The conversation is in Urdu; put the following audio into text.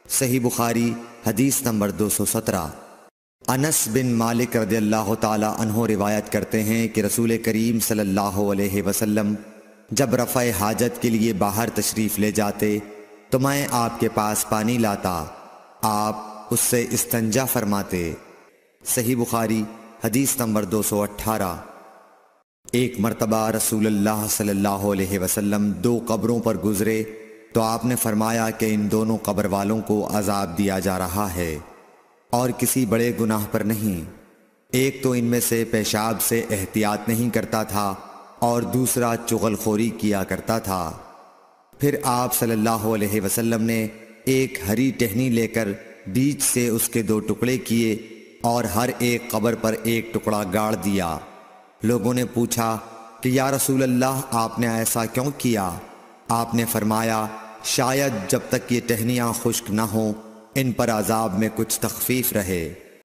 صحیح بخاری حدیث نمبر 217۔ انس بن مالک رضی اللہ تعالی عنہ روایت کرتے ہیں کہ رسول کریم صلی اللہ علیہ وسلم جب رفع حاجت کے لیے باہر تشریف لے جاتے تو میں آپ کے پاس پانی لاتا، آپ اس سے استنجا فرماتے۔ صحیح بخاری حدیث نمبر 218۔ ایک مرتبہ رسول اللہ صلی اللہ علیہ وسلم 2 قبروں پر گزرے تو آپ نے فرمایا کہ ان دونوں قبر والوں کو عذاب دیا جا رہا ہے اور کسی بڑے گناہ پر نہیں۔ ایک تو ان میں سے پیشاب سے احتیاط نہیں کرتا تھا اور دوسرا چغل خوری کیا کرتا تھا۔ پھر آپ صلی اللہ علیہ وسلم نے ایک ہری ٹہنی لے کر بیچ سے اس کے 2 ٹکڑے کیے اور ہر ایک قبر پر ایک ٹکڑا گاڑ دیا۔ لوگوں نے پوچھا کہ یا رسول اللہ آپ نے ایسا کیوں کیا؟ آپ نے فرمایا شاید جب تک یہ ٹہنیاں خشک نہ ہوں ان پر عذاب میں کچھ تخفیف رہے۔